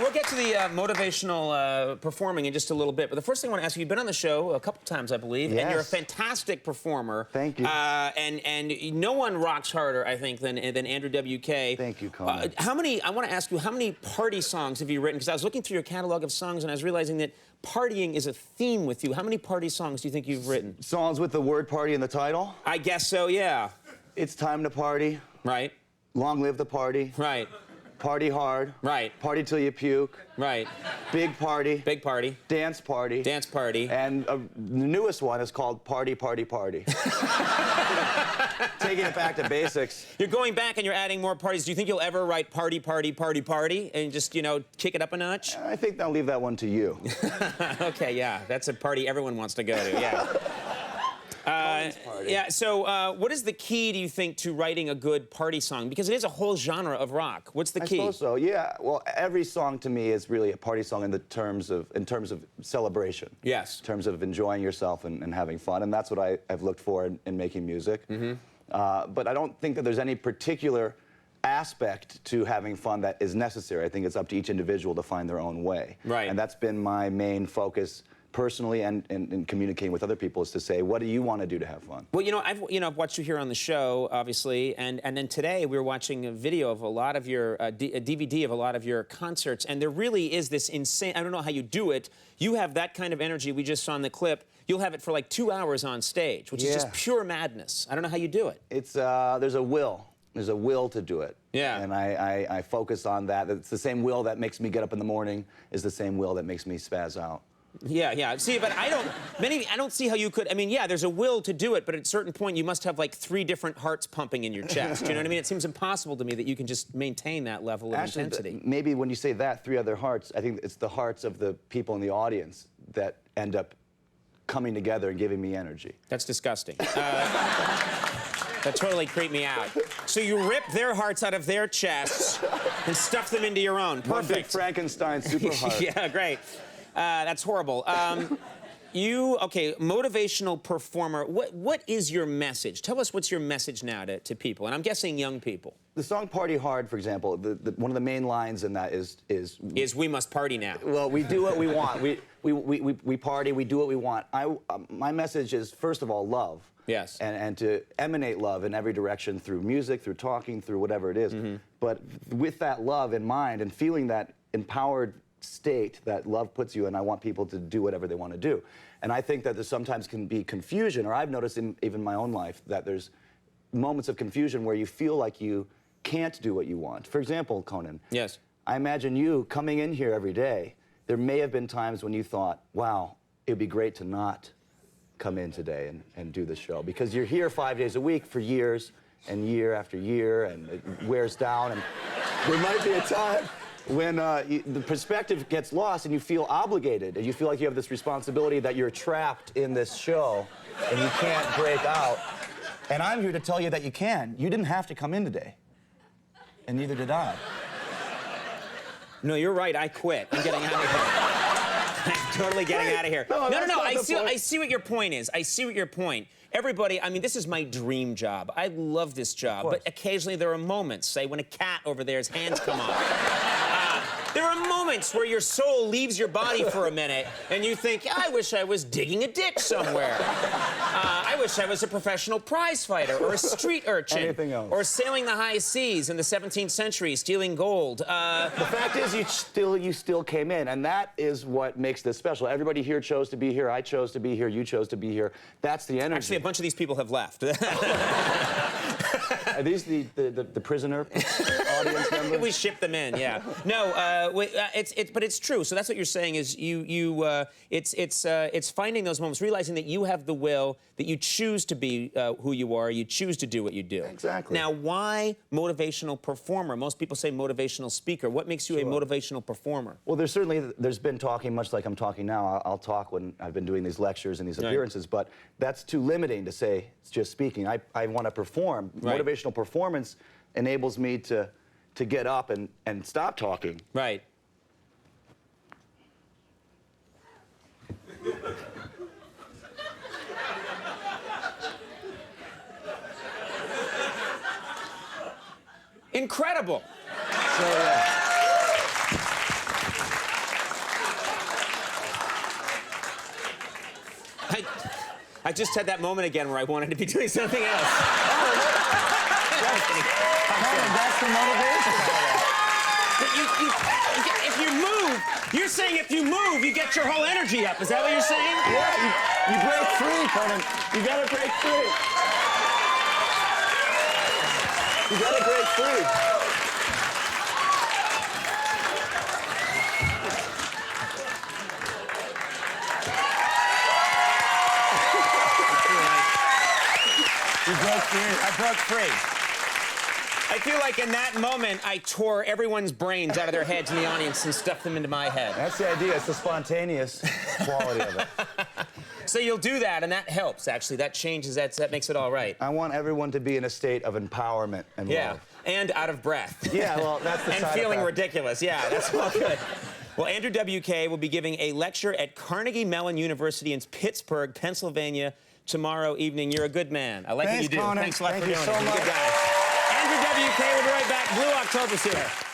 we'll get to the motivational performing in just a little bit. But the first thing I want to ask you, you've been on the show a couple times, I believe, Yes. and you're a fantastic performer. Thank you. And no one rocks harder, I think, than Andrew WK. Thank you, Conan. I want to ask you, how many party songs have you written? Because I was looking through your catalog of songs, and I was realizing that partying is a theme with you. How many party songs do you think you've written? Songs with the word party in the title? I guess so, yeah. It's time to party. Right. Long live the party. Right. Party hard. Right. Party till you puke. Right. Big party. Big party. Dance party. Dance party. And the newest one is called Party, Party, Party. Taking it back to basics. You're going back and you're adding more parties. Do you think you'll ever write party, party, party, party, and just, you know, kick it up a notch? I think I'll leave that one to you. Okay, yeah. That's a party everyone wants to go to, yeah. Yeah, so what is the key, do you think, to writing a good party song? Because it is a whole genre of rock. What's the key? I suppose so, yeah. Well, every song to me is really a party song in terms of celebration. Yes. In terms of enjoying yourself and having fun, and that's what I've looked for in making music. Mm-hmm. But I don't think that there's any particular aspect to having fun that is necessary. I think it's up to each individual to find their own way. Right. And that's been my main focus personally and in communicating with other people, is to say, what do you want to do to have fun? Well, I've watched you here on the show, obviously, and then today we were watching a video of a lot of your, a DVD of a lot of your concerts, and there really is this insane, I don't know how you do it, you have that kind of energy we just saw in the clip, you'll have it for like 2 hours on stage, which is just pure madness. I don't know how you do it. It's, there's a will. There's a will to do it. Yeah. And I focus on that. It's the same will that makes me get up in the morning, is the same will that makes me spaz out. Yeah, yeah. See, but I don't see how you could, I mean, yeah, there's a will to do it, but at a certain point you must have like 3 different hearts pumping in your chest. You know what I mean? It seems impossible to me that you can just maintain that level of intensity. Maybe when you say that, 3 other hearts, I think it's the hearts of the people in the audience that end up coming together and giving me energy. That's disgusting. That totally creeped me out. So you rip their hearts out of their chests and stuff them into your own. Perfect. One big Frankenstein super heart. Yeah, great. That's horrible. Okay, motivational performer. What is your message? Tell us what's your message now to people, and I'm guessing young people. The song Party Hard, for example, one of the main lines in that is we must party now. Well, we do what we want. We party, we do what we want. My message is, first of all, love. Yes. And to emanate love in every direction, through music, through talking, through whatever it is. Mm-hmm. But with that love in mind and feeling that empowered state that love puts you in, I want people to do whatever they want to do. And I think that there sometimes can be confusion, or I've noticed in even my own life that there's moments of confusion where you feel like you can't do what you want. For example, Conan. Yes. I imagine you coming in here every day, there may have been times when you thought, wow, it'd be great to not come in today and do the show, because you're here 5 days a week for years and year after year, and it wears down, and there might be a time when the perspective gets lost and you feel obligated, and you feel like you have this responsibility that you're trapped in this show and you can't break out. And I'm here to tell you that you can. You didn't have to come in today, and neither did I. No, you're right. I quit. I'm getting out of here. I'm totally getting out of here. No. I see what your point is. I see what your point. Everybody, I mean, this is my dream job. I love this job, but occasionally there are moments, say when a cat over there's hands come off. There are moments where your soul leaves your body for a minute and you think, I wish I was digging a ditch somewhere. I wish I was a professional prize fighter or a street urchin. Anything else. Or sailing the high seas in the 17th century, stealing gold. The fact is, you still came in, and that is what makes this special. Everybody here chose to be here. I chose to be here. You chose to be here. That's the energy. Actually, a bunch of these people have left. Are these the prisoner audience members? We ship them in, yeah. No, but it's true. So that's what you're saying is it's finding those moments, realizing that you have the will, that you choose to be who you are, you choose to do what you do. Exactly. Now, why motivational performer? Most people say motivational speaker. What makes you a motivational performer? Well, there's been talking, much like I'm talking now. I'll talk when I've been doing these lectures and these appearances, but that's too limiting to say it's just speaking. I want to perform. Right. Motivational performance enables me to get up and stop talking. Right. Incredible. So, I just had that moment again where I wanted to be doing something else. Conan, that's the motivation. If you move, you're saying if you move, you get your whole energy up. Is that what you're saying? Yeah, you break free, Conan. You gotta break free. You gotta break free. You broke free. I broke free. I feel like in that moment, I tore everyone's brains out of their heads in the audience and stuffed them into my head. That's the idea. It's the spontaneous quality of it. So you'll do that, and that helps, actually. That changes, that makes it all right. I want everyone to be in a state of empowerment and love. And out of breath. Yeah, well, that's the and side feeling effect. ridiculous. Yeah, that's all good. Well, Andrew WK will be giving a lecture at Carnegie Mellon University in Pittsburgh, Pennsylvania, tomorrow evening. You're a good man. I like what you do. Conan. Thanks a lot Thank for you doing so it. You're a much. good guy. Andrew WK will be right back. Blue October's here.